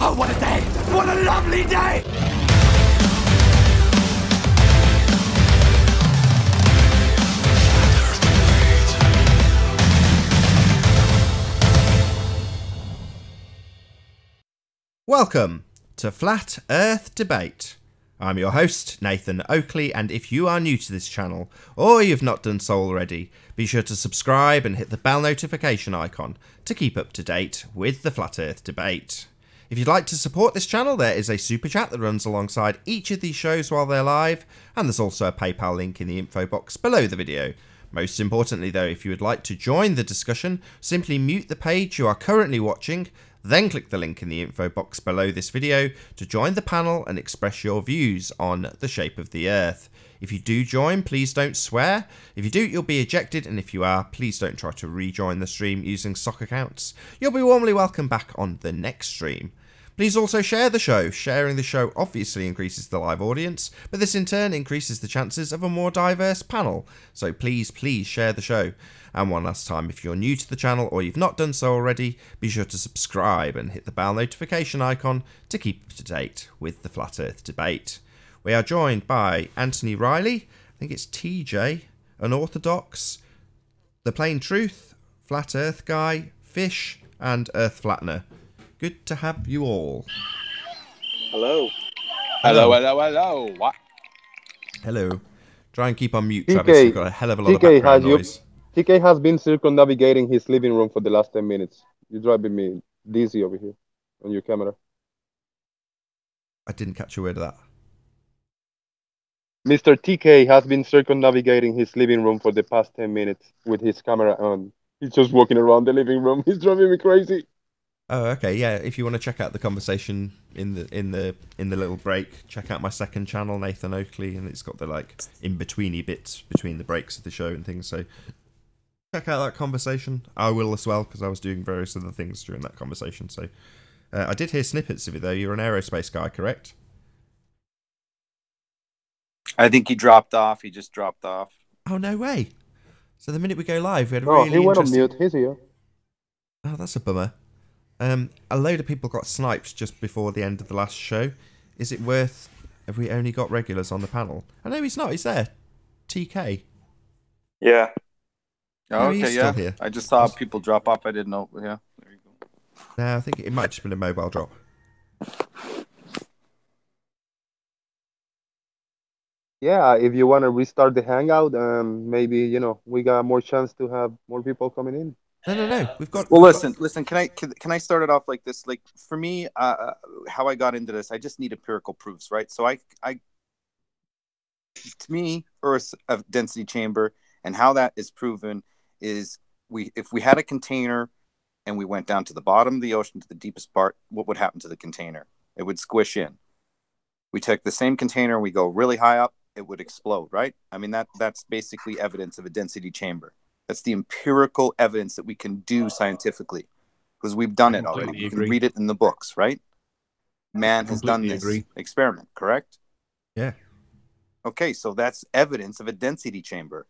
Oh, what a day! What a lovely day! Welcome to Flat Earth Debate. I'm your host, Nathan Oakley, and if you are new to this channel, or you've not done so already, be sure to subscribe and hit the bell notification icon to keep up to date with the Flat Earth Debate. If you'd like to support this channel, there is a super chat that runs alongside each of these shows while they're live, and there's also a PayPal link in the info box below the video. Most importantly though, if you would like to join the discussion, simply mute the page you are currently watching, then click the link in the info box below this video to join the panel and express your views on the shape of the Earth. If you do join, please don't swear. If you do, you'll be ejected, and if you are, please don't try to rejoin the stream using sock accounts. You'll be warmly welcome back on the next stream. Please also share the show. Sharing the show obviously increases the live audience, but this in turn increases the chances of a more diverse panel. So please share the show. And one last time, if you're new to the channel or you've not done so already, be sure to subscribe and hit the bell notification icon to keep up to date with the Flat Earth Debate. We are joined by Anthony Riley, I think it's TJ, Unorthodox, The Plain Truth, Flat Earth Guy, Fish, and Earth Flattener. Good to have you all. Hello. Hello. What? Hello. Try and keep on mute, TK, Travis. You've got a hell of a lot of background noise. TK has been circumnavigating his living room for the last 10 minutes. You're driving me dizzy over here on your camera. I didn't catch a word of that. Mr. TK has been circumnavigating his living room for the past 10 minutes with his camera on. He's just walking around the living room. He's driving me crazy. Oh, okay, yeah. If you want to check out the conversation in the little break, check out my second channel, Nathan Oakley, and it's got the like in-betweeny bits between the breaks of the show and things. So check out that conversation. I will as well, because I was doing various other things during that conversation. So I did hear snippets of it though. You're an aerospace guy, correct? I think he dropped off. He just dropped off. Oh, no way. So the minute we go live, we had a Oh, really he went on interesting... mute. He's here. Oh, that's a bummer. A load of people got sniped just before the end of the last show. Is it worth... Have we only got regulars on the panel? I know he's not. He's there. TK. Yeah. No, Okay, he's yeah. still here. I just saw people drop off. I didn't know. Yeah. There you go. No, I think it might have just been a mobile drop. Yeah, if you want to restart the hangout, maybe, you know, we got more chance to have more people coming in. No. We've got... Well, listen. Can I start it off like this? Like for me, how I got into this, I just need empirical proofs, right? So I to me, Earth's a density chamber, and how that is proven is if we had a container and we went down to the bottom of the ocean to the deepest part, what would happen to the container? It would squish in. We take the same container and we go really high up, it would explode, right? I mean, that's basically evidence of a density chamber. That's the empirical evidence that we can do scientifically, because we've done it already. You can read it in the books, right? Man has done this experiment, correct? Yeah. Okay, so that's evidence of a density chamber,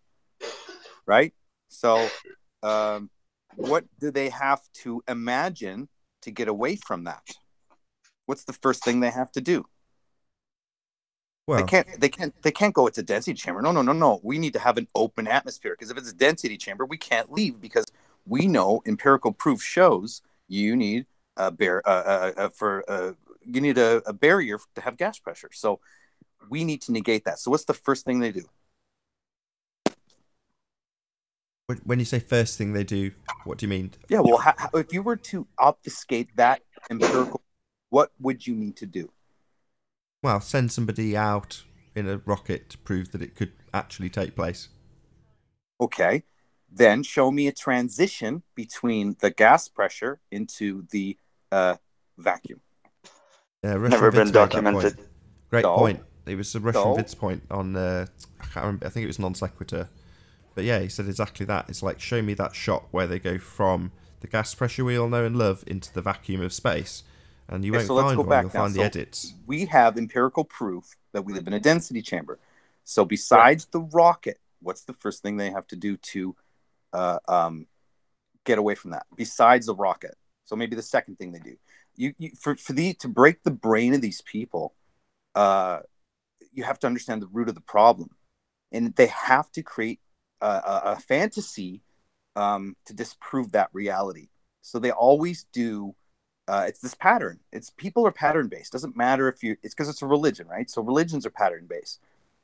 right? So what do they have to imagine to get away from that? What's the first thing they have to do? Well, They can't go, it's a density chamber. No. We need to have an open atmosphere, because if it's a density chamber, we can't leave, because we know empirical proof shows you need a barrier to have gas pressure. So we need to negate that. So what's the first thing they do? when you say first thing they do, what do you mean? Yeah, well, if you were to obfuscate that empirical, what would you need to do? Well, send somebody out in a rocket to prove that it could actually take place. Okay, then show me a transition between the gas pressure into the vacuum. Never been documented. Great point. It was a Russian Vid's point on, I can't remember, I think it was non sequitur. But yeah, he said exactly that. It's like, show me that shot where they go from the gas pressure we all know and love into the vacuum of space. And you won't find one, you'll find the edits. We have empirical proof that we live in a density chamber. So besides the rocket, what's the first thing they have to do to get away from that? Besides the rocket. So maybe the second thing they do, to break the brain of these people, you have to understand the root of the problem, and they have to create a fantasy to disprove that reality. So they always do. It's this pattern. It's people are pattern based. Doesn't matter if you. It's because it's a religion, right? So religions are pattern based.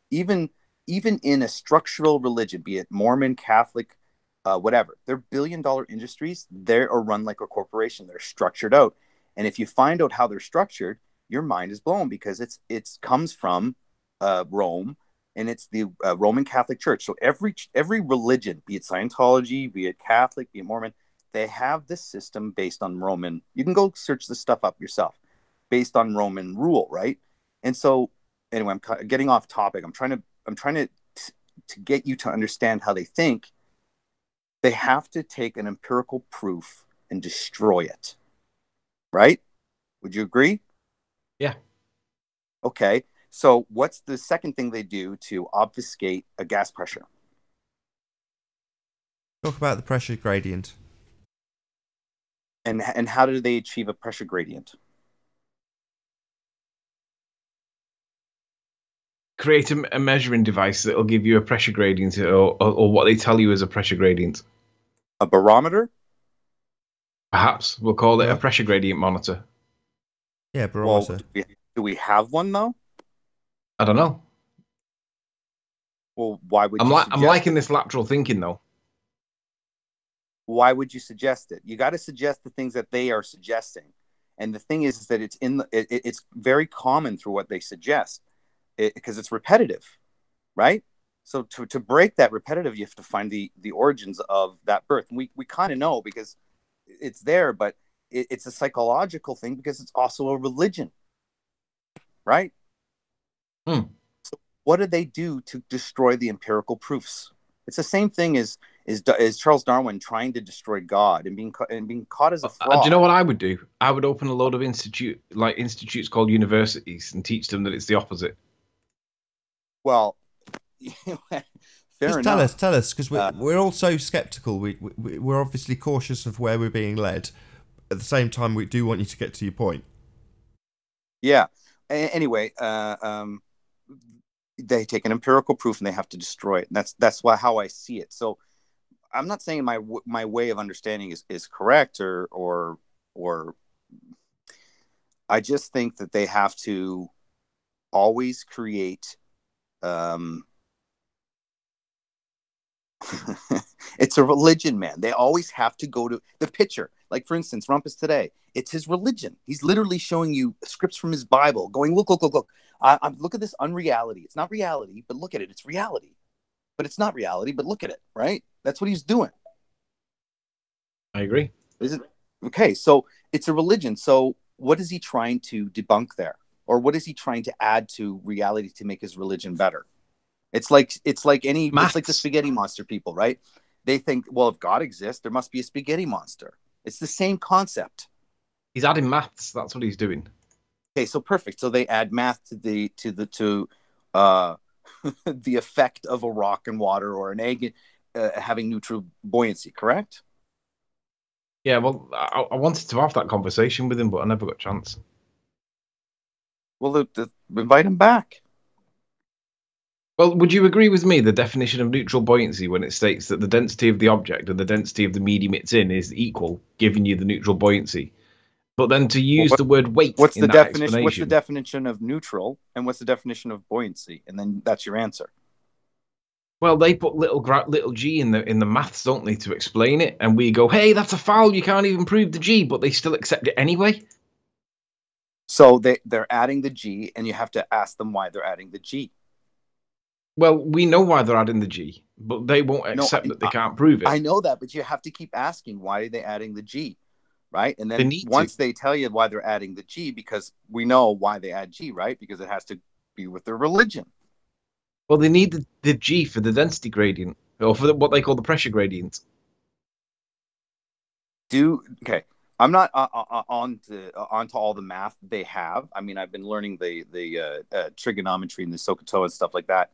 Even in a structural religion, be it Mormon, Catholic, whatever, they're billion-dollar industries. They are run like a corporation. They're structured out, and if you find out how they're structured, your mind is blown because it's comes from Rome, and it's the Roman Catholic Church. So every religion, be it Scientology, be it Catholic, be it Mormon, they have this system based on Roman. You can go search this stuff up yourself, based on Roman rule, right? And so, anyway, I'm getting off topic. I'm trying to get you to understand how they think. They have to take an empirical proof and destroy it, right? Would you agree? Yeah. Okay. So what's the second thing they do to obfuscate a gas pressure? Talk about the pressure gradient. And how do they achieve a pressure gradient? Create a measuring device that will give you a pressure gradient, or what they tell you is a pressure gradient. A barometer? Perhaps we'll call it a pressure gradient monitor. Yeah, barometer. Well, do we have one though? I don't know. Well, why would I'm I'm liking this lateral thinking though. Why would you suggest it? You got to suggest the things that they are suggesting, and the thing is that it's very common through what they suggest, because it's repetitive, right? So to break that repetitive, you have to find the origins of that birth. And we kind of know because it's there, but it's a psychological thing because it's also a religion, right? Hmm. So what do they do to destroy the empirical proofs? It's the same thing as Charles Darwin trying to destroy God and being caught as a fraud. Do you know what I would do? I would open a load of institutes called universities and teach them that it's the opposite. Well, fair enough. Tell us, because we're all so skeptical. We're obviously cautious of where we're being led. At the same time, we do want you to get to your point. Yeah. Anyway, they take an empirical proof and they have to destroy it. And that's how I see it. So I'm not saying my way of understanding is correct or I just think that they have to always create it's a religion, man. They always have to go to the picture. Like, for instance, Rumpus today, it's his religion. He's literally showing you scripts from his Bible, going, look. Look at this unreality. It's not reality, but look at it. It's reality. But it's not reality, but look at it, right? That's what he's doing. I agree. Is it? Okay, so it's a religion. So what is he trying to debunk there? Or what is he trying to add to reality to make his religion better? It's like it's like the spaghetti monster people, right? They think, well, if God exists, there must be a spaghetti monster. It's the same concept. He's adding maths. That's what he's doing. Okay, so perfect. So they add math to the the effect of a rock and water or an egg having neutral buoyancy, correct? Yeah, well, I wanted to have that conversation with him, but I never got a chance. Well, invite him back. Well, would you agree with me the definition of neutral buoyancy when it states that the density of the object and the density of the medium it's in is equal, giving you the neutral buoyancy? But then to use the word weight what's in the that definition? explanation... What's the definition of neutral and what's the definition of buoyancy? And then that's your answer. Well, they put little g in the maths, don't they, to explain it? And we go, hey, that's a foul. You can't even prove the g, but they still accept it anyway. So they're adding the g, and you have to ask them why they're adding the g. Well, we know why they're adding the g, but they won't accept that they can't prove it. I know that, but you have to keep asking, why are they adding the g? Right? And then once they tell you why they're adding the g, because we know why they add g, right? Because it has to be with their religion. Well, they need the g for the density gradient, or for what they call the pressure gradient. Okay. I'm not onto all the math they have. I mean, I've been learning the trigonometry and the SOHCAHTOA and stuff like that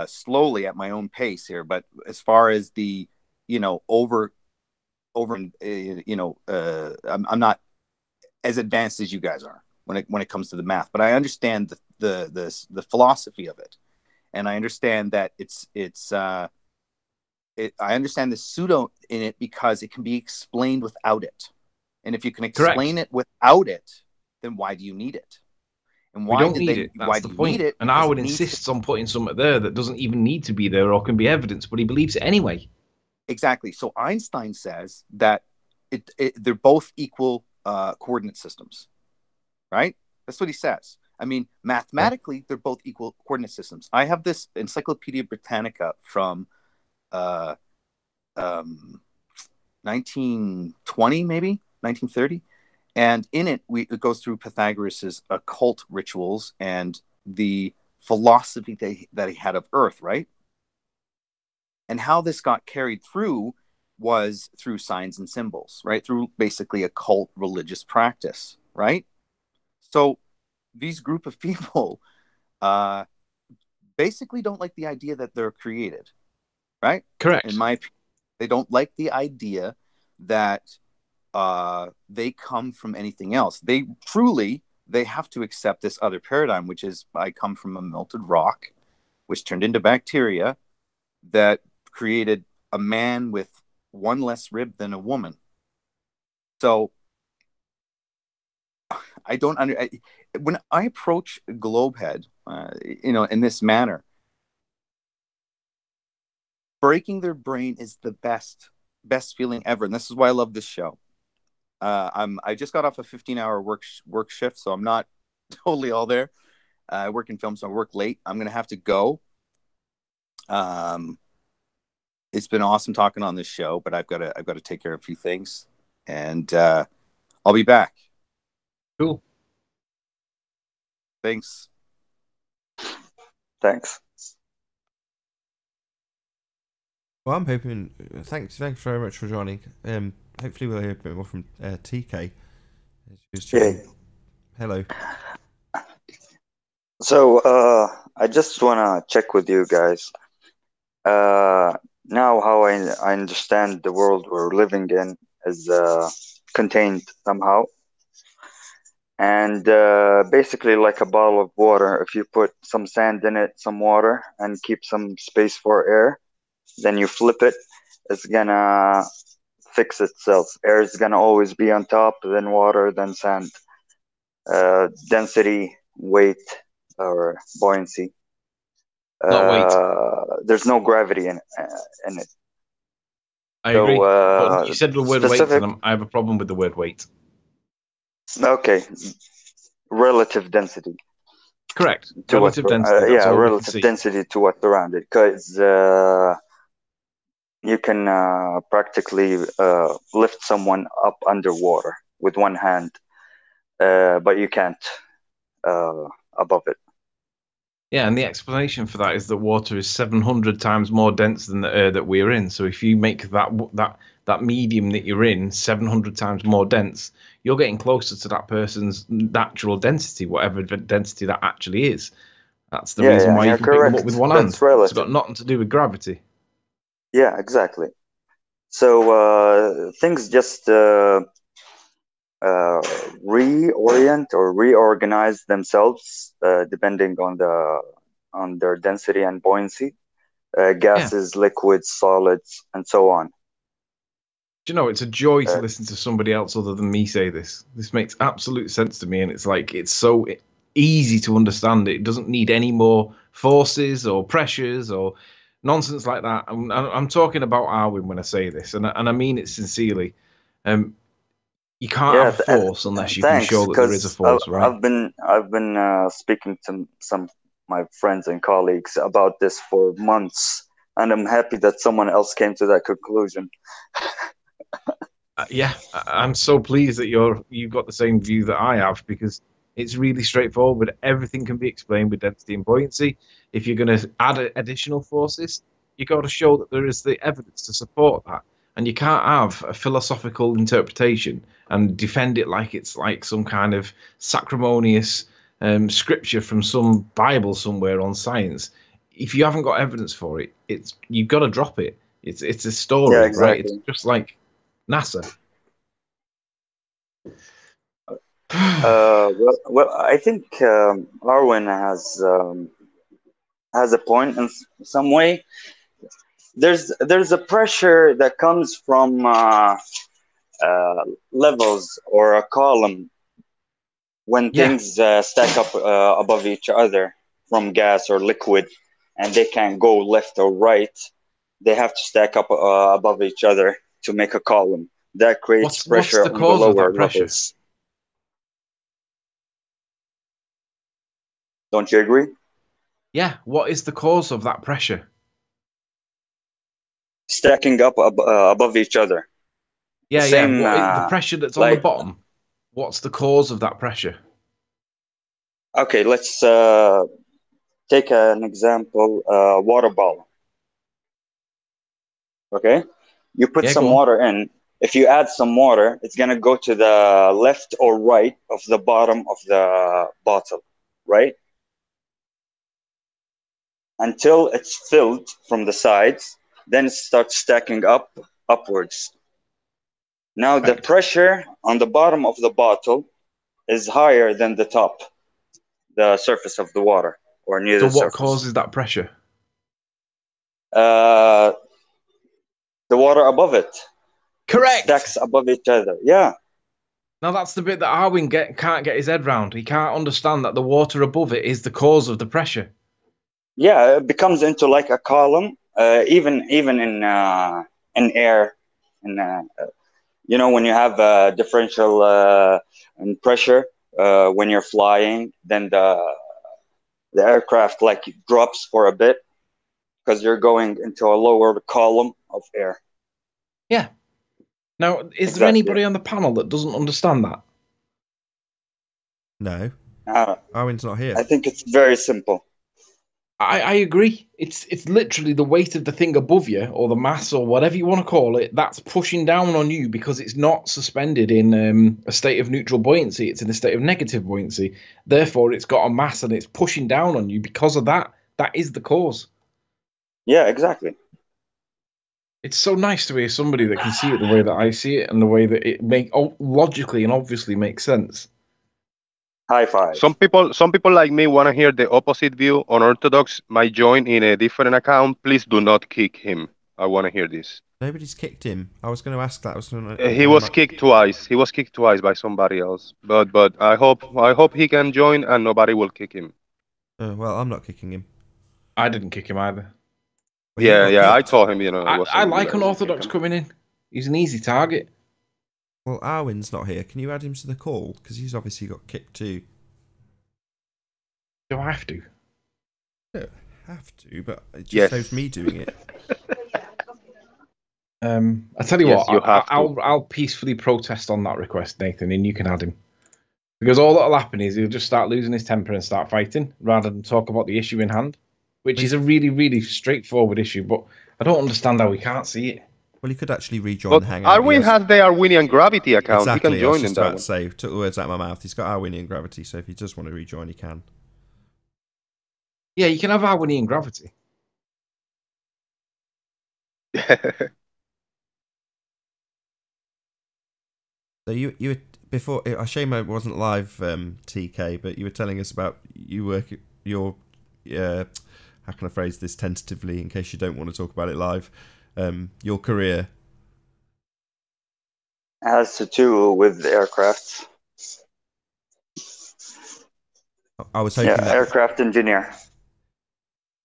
slowly at my own pace here. But as far as the, over, I'm not as advanced as you guys are when it comes to the math, but I understand the philosophy of it, and I understand that I understand the pseudo in it because it can be explained without it, and if you can explain it without it, then why do you need it? And we why don't need it. Why That's the do you point. need it? And Because Arwen it needs insists on putting something there that doesn't even need to be there or can be evidence, but he believes it anyway. Exactly. So Einstein says that they're both equal coordinate systems, right? That's what he says. I mean, mathematically, they're both equal coordinate systems. I have this Encyclopedia Britannica from 1920, maybe 1930, and in it, it goes through Pythagoras's occult rituals and the philosophy that he had of Earth, right? And how this got carried through was through signs and symbols, right? Through basically occult religious practice, right? So these group of people basically don't like the idea that they're created, right? Correct. In my opinion, they don't like the idea that they come from anything else. They have to accept this other paradigm, which is I come from a melted rock, which turned into bacteria that created a man with one less rib than a woman. So I don't when I approach Globehead, in this manner, breaking their brain is the best feeling ever, and this is why I love this show. I just got off a 15-hour work shift, so I'm not totally all there. I work in film, so I work late. I'm gonna have to go. It's been awesome talking on this show, but I've got to take care of a few things, and I'll be back. Cool. Thanks. Well, I'm hoping. Thanks very much for joining. Hopefully we'll hear a bit more from TK. Yeah. Hello. So I just wanna check with you guys. Now, how I understand the world we're living in is contained somehow, and basically like a bottle of water. If you put some sand in it, some water, and keep some space for air, then you flip it, it's gonna fix itself. Air is gonna always be on top, then water, then sand. Density, weight, or buoyancy. Not weight. There's no gravity in it. I agree. But you said the word weight, and I have a problem with the word weight. Okay. Relative density. Correct. Relative density. Yeah, relative density to what's around it. Because you can practically lift someone up underwater with one hand, but you can't above it. Yeah, and the explanation for that is that water is 700 times more dense than the air that we're in. So if you make that medium that you're in 700 times more dense, you're getting closer to that person's natural density, whatever density that actually is. That's the reason why you can pick them up with one hand. It's got nothing to do with gravity. Yeah, exactly. So things just reorient or reorganize themselves depending on their density and buoyancy, gases, liquids, solids, and so on. Do you know, it's a joy to listen to somebody else other than me say this. This makes absolute sense to me, and it's like it's so easy to understand. It doesn't need any more forces or pressures or nonsense like that. I'm talking about Arwen when I say this, and I mean it sincerely. You can't have force unless you can show that there is a force, right? I've been speaking to some of my friends and colleagues about this for months, and I'm happy that someone else came to that conclusion. Yeah, I'm so pleased that you've got the same view that I have, because it's really straightforward. Everything can be explained with density and buoyancy. If you're going to add additional forces, you got to show that there is the evidence to support that. And you can't have a philosophical interpretation and defend it like it's like some kind of sacrimonious scripture from some Bible somewhere on science. If you haven't got evidence for it, you've got to drop it. It's a story, right? It's just like NASA. Well, I think Arwen has a point in some way. There's a pressure that comes from levels or a column when Yeah. things stack up above each other from gas or liquid, and they can't go left or right. They have to stack up above each other to make a column. That creates What's pressure the on the cause of lower that pressure? levels. Don't you agree? Yeah. What is the cause of that pressure? Stacking up above each other. The Yeah, yeah. same, What is the pressure that's on the like, bottom? What's the cause of that pressure? okay, let's take an example, water bottle. Okay, you put Yeah, some go on. water in. If you add some water, it's gonna go to the left or right of the bottom of the bottle, right? Until it's filled from the sides, then it starts stacking up upwards. Now the Correct. pressure on the bottom of the bottle is higher than the top, the surface of the water, or near So the what surface. causes that pressure? Uh, the water above it. It Correct. stacks above each other. Yeah. Now that's the bit that Arwin can't get his head round. He can't understand that the water above it is the cause of the pressure. Yeah, it becomes into like a column, even in air, and you know, when you have a differential in pressure when you're flying, then the aircraft like drops for a bit because you're going into a lower column of air. Yeah. Now, is there Exactly. anybody on the panel that doesn't understand that? No. Uh, Arwen's not here. I think it's very simple. I agree. It's literally the weight of the thing above you, or the mass, or whatever you want to call it, that's pushing down on you because it's not suspended in a state of neutral buoyancy. It's in a state of negative buoyancy. Therefore, it's got a mass and it's pushing down on you because of that. That is the cause. Yeah, exactly. It's so nice to hear somebody that can see it the way that I see it and the way that it logically and obviously makes sense. High five. Some people like me want to hear the opposite view. Unorthodox might join in a different account. Please do not kick him. I want to hear this. Nobody's kicked him. I was going to ask that. He was kicked twice. He was kicked twice by somebody else. But I hope he can join and nobody will kick him. Well, I'm not kicking him. I didn't kick him either. Well, you Yeah. got I kicked. told him, it I wasn't. like Unorthodox coming in. He's an easy target. Well, Arwen's not here. Can you add him to the call? Because he's obviously got kicked too. Do I have to? I don't have to, but it just Yes. saves me doing it. I tell you Yes, what, you have to. I'll peacefully protest on that request, Nathan, and you can add him. Because all that'll happen is he'll just start losing his temper and start fighting rather than talk about the issue in hand, which is a really, really straightforward issue. But I don't understand how we can't see it. Well, he could actually rejoin But the hangout. Arwin has the Arwinian Gravity account. Exactly. He can I was join in just that about one. to say, took the words out of my mouth. He's got Arwinian Gravity, so if he does want to rejoin, he can. Yeah, you can have Arwinian Gravity. So you were before. A shame I wasn't live, TK. But you were telling us about your how can I phrase this tentatively in case you don't want to talk about it live? Your career. Has to do with aircraft. I was hoping Yeah, that. aircraft engineer.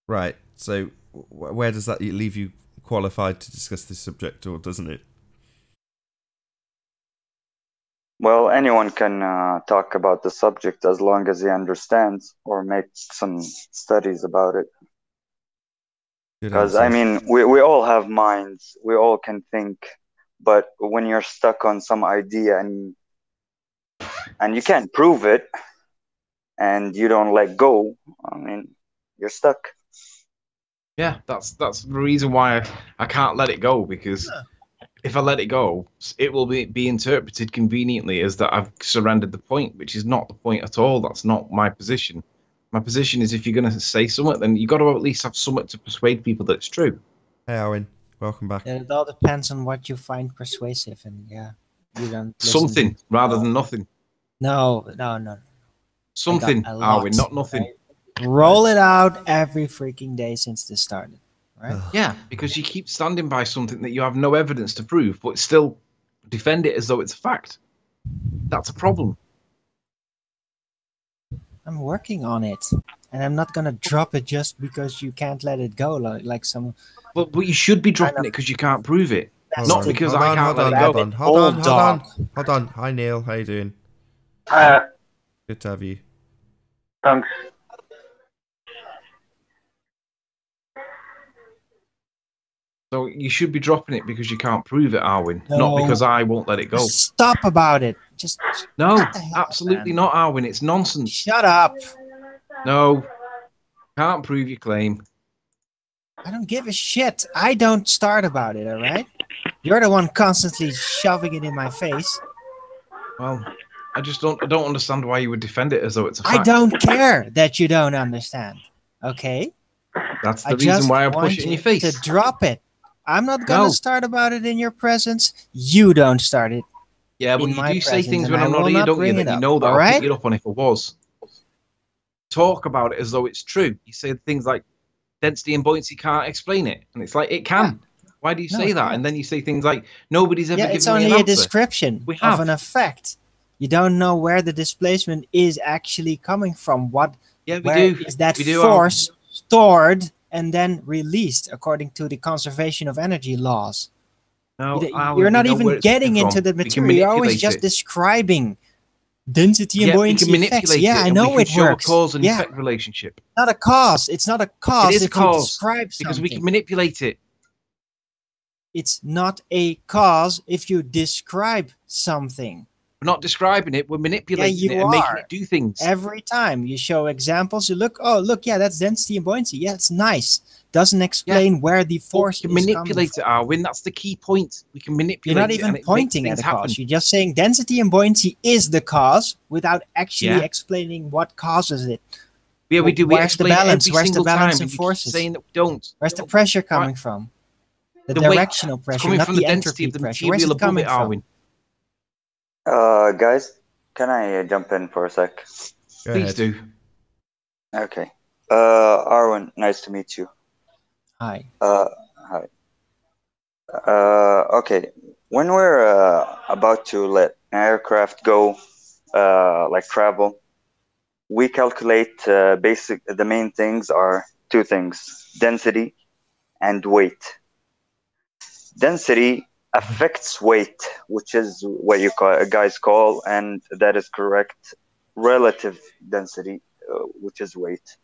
Right. So where does that leave you qualified to discuss this subject, or doesn't it? Well, anyone can talk about the subject as long as he understands or makes some studies about it. Good Because, answer. I mean, we all have minds. We all can think. But when you're stuck on some idea and you can't prove it and you don't let go, I mean, you're stuck. Yeah, that's the reason why I can't let it go, because if I let it go, it will be interpreted conveniently as that I've surrendered the point, which is not the point at all. That's not my position. My position is if you're going to say something, then you've got to at least have something to persuade people that it's true. Hey, Owen. Welcome back. It all depends on what you find persuasive, and yeah, you don't listen Something to rather all. than nothing. No. Something, a Arwin, lot, not nothing. right? Roll it out every freaking day since this started, right? Yeah, because you keep standing by something that you have no evidence to prove, but still defend it as though it's a fact. That's a problem. I'm working on it, and I'm not gonna drop it just because you can't let it go, like some But you should be kind dropping of it because you can't prove it. Hold Not on, because hold I on, can't hold let on, it hold go. on, hold on, hold on, bulldog. hold on. Hi Neil, how you doing? Uh, Good to have you. thanks. So you should be dropping it because you can't prove it, Arwin. No. Not because I won't let it go. Just stop about it. Just No, what the hell, absolutely man? not, Arwin. It's nonsense. Shut up. No, can't prove your claim. I don't give a shit. I don't start about it, all right? You're the one constantly shoving it in my face. Well, I don't understand why you would defend it as though it's a I fact. don't care that you don't understand. Okay? That's I the reason just why I want push it in you your face. to drop it. I'm not gonna No. start about it in your presence. You don't start it. Yeah, but in you my do say presence, things and when I I'm not will here, not don't you? bring That it you up, know that all I'll right? pick it up on if it was. Talk about it as though it's true. You say things like density and buoyancy can't explain it, and it's like it can. Why do you No, say it that? can't. And then you say things like nobody's ever Yeah, it's given me an only a answer. description We of have. an effect. You don't know where the displacement is actually coming from. Yeah, we Where do. is that We do, force stored and then released according to the conservation of energy laws? No, You're not we know where even it's coming getting into from. the We can material. You're always manipulate just it. describing density and Yeah, we buoyancy can effects. manipulate Yeah, it, I and we know can it show works. a cause and Yeah, effect relationship. not a cause. It's not a It cause is a if you cause describe because we can something. manipulate it. It's not a cause if you describe something. We're not describing it. We're manipulating you it and making are. it do things. Every time you show examples, you look, oh, look, yeah, that's density and buoyancy. Yeah, it's nice. Doesn't explain where the force We can is coming manipulate from. it, Arwin. That's the key point. We can manipulate You're not it, even and it makes pointing at things a happen. cause. You're just saying density and buoyancy is the cause without actually Yeah. explaining what causes it. Yeah, we do. We Where's the explain it balance? every Where's the single balance time, in and you keep forces? saying that we don't. Where's the pressure coming from? The The weight. directional It's pressure, coming not from the the density entropy of the pressure. Where's material it above coming it, from? Arwin. Guys, can I jump in for a sec? Go Please ahead. do. Okay. Arwen, nice to meet you. Hi. Hi. Okay. When we're about to let an aircraft go, like travel, we calculate the main things are two things: density and weight. Density affects weight, which is what guys call, and that is correct, relative density, which is weight.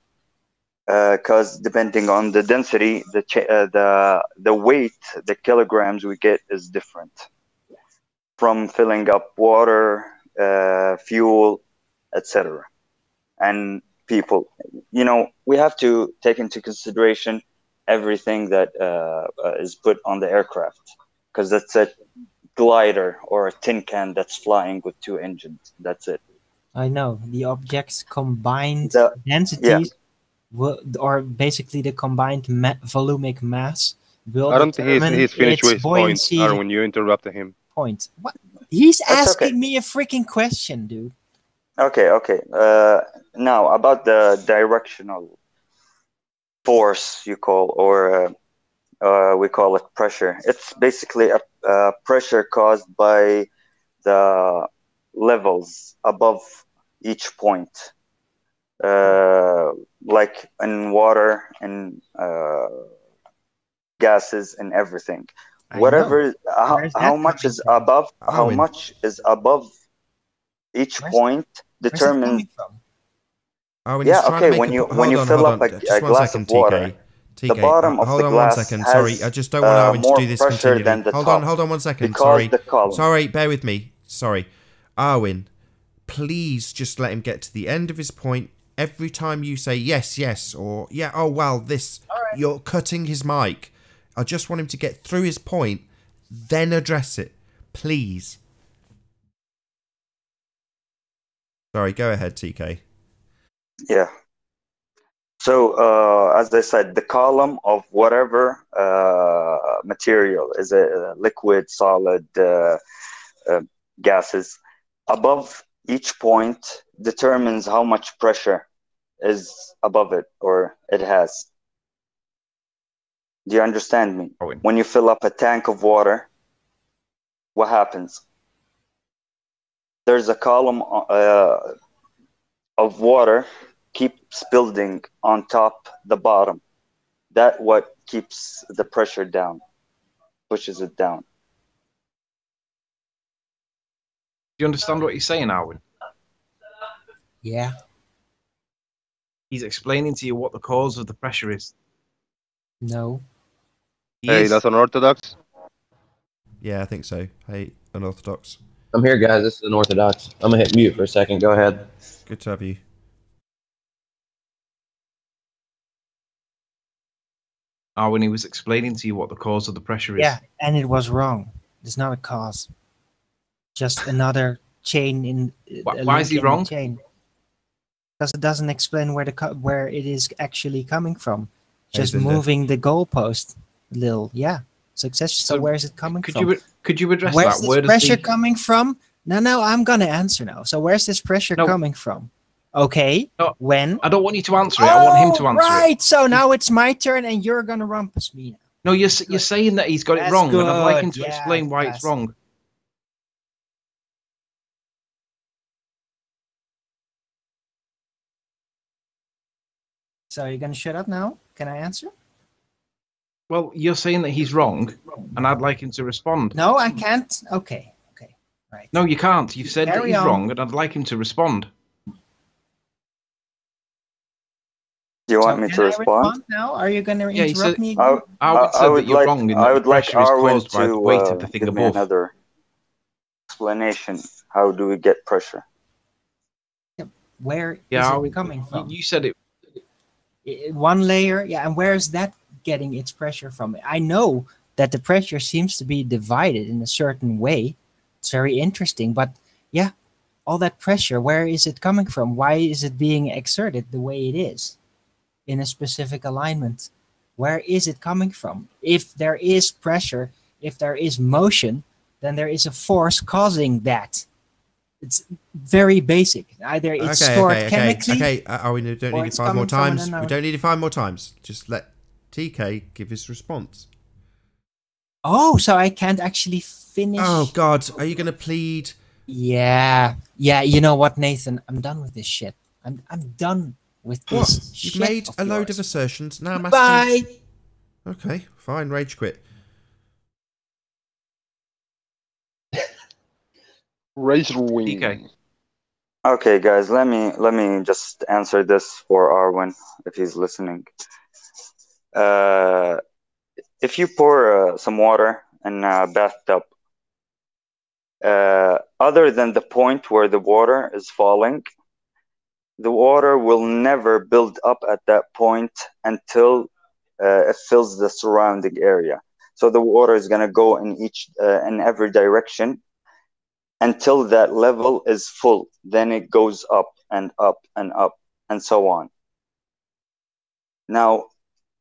Because depending on the density, the weight, the kilograms we get is different. From filling up water, fuel, etc., and people. We have to take into consideration everything that is put on the aircraft, because that's a glider or a tin can that's flying with two engines. That's it. I know the object's combined Yeah. densities, or basically the combined volumic mass, will I don't think determine he's finished its with his point, buoyancy Aaron, when you interrupted him. point. What? He's That's asking okay. me a freaking question, dude. Okay. Now about the directional force you call, or we call it pressure. It's basically a pressure caused by the levels above each point, like in water and gases and everything. I Whatever, know. Where's how that much coming is from? above, how Arwin. much is above each Where's- point Where's that determines. coming from? Arwin, Yeah, he's trying okay. to make When a you hold on, fill hold up on. a Just one glass second, of water, TK. the bottom of Hold the on one glass second. has Sorry, I just don't want Arwin to more do this pressure continually. than the Hold top, on one second. because Sorry. the column. Sorry, bear with me. Sorry. Arwin, please just let him get to the end of his point. Every time you say yes, yes, or yeah, oh well, this, you're cutting his mic. I just want him to get through his point, then address it. Please. Sorry, go ahead, TK. Yeah. So, as I said, the column of whatever material is a liquid, solid, gases above each point determines how much pressure is above it or it has. Do you understand me? When you fill up a tank of water, what happens? There's a column of water keeps building on top the bottom. That what keeps the pressure down, pushes it down. Do you understand what he's saying, Arwin? Yeah. He's explaining to you what the cause of the pressure is. No. Hey, that's unorthodox. Yeah, I think so. Hey, unorthodox. I'm here, guys. This is unorthodox. I'm gonna hit mute for a second. Go ahead. Good to have you. When he was explaining to you what the cause of the pressure is. Yeah, and it was wrong. It's not a cause. Just another chain in. Why is he wrong? Chain. Because it doesn't explain where it is actually coming from. Just moving the goalpost a little. Yeah. Success. So where is it coming from? Could you address where's that? Where's this pressure coming from? No, I'm gonna answer now. So where's this pressure coming from? Okay. No, when? I don't want you to answer it. I want him to answer it. Right. So now it's my turn, and you're gonna rumpus me now. No, you're saying that he's got it wrong, and I'd like him to explain why it's wrong. So you're gonna shut up now? Can I answer? Well, you're saying that he's wrong, and I'd like him to respond. No, I can't. Okay. Right. No, you can't. You've said that he's wrong, and I'd like him to respond. Do you want me to respond now? Are you going to interrupt me? I would like Arwin to give me another explanation. How do we get pressure? Where is it coming from? You said it. One layer, yeah, and where is that getting its pressure from? I know that the pressure seems to be divided in a certain way. It's very interesting, but yeah, all that pressure, where is it coming from? Why is it being exerted the way it is in a specific alignment? Where is it coming from? If there is pressure, if there is motion, then there is a force causing that. It's very basic. Either it's stored chemically. Okay, we don't need to find more times. We don't need to find more times. Just let TK give his response. Oh, so I can't actually finish. Oh God, are you going to plead? Yeah. You know what, Nathan? I'm done with this shit. I'm done with this. You've made a load of assertions. Now I'm asking. Bye. Okay, fine. Rage quit. Razor wing. TK. Okay, guys, let me just answer this for Arwin if he's listening. If you pour some water in a bathtub, other than the point where the water is falling, the water will never build up at that point until it fills the surrounding area. So the water is going to go in every direction until that level is full. Then it goes up and up and up and so on. Now,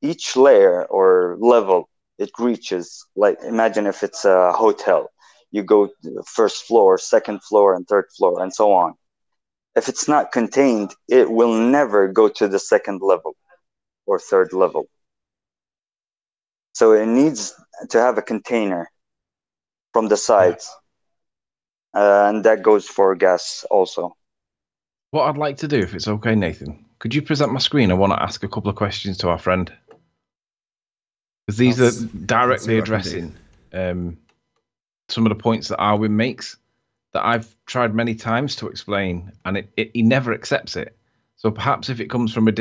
each layer or level it reaches, like imagine if it's a hotel, you go to the first floor, second floor, and third floor, and so on. If it's not contained, it will never go to the second level or third level. So it needs to have a container from the sides. And that goes for gas also. What I'd like to do, if it's okay, Nathan, could you present my screen? I want to ask a couple of questions to our friend. Because these are directly addressing some of the points that Arwin makes that I've tried many times to explain, and he never accepts it. So perhaps if it comes from a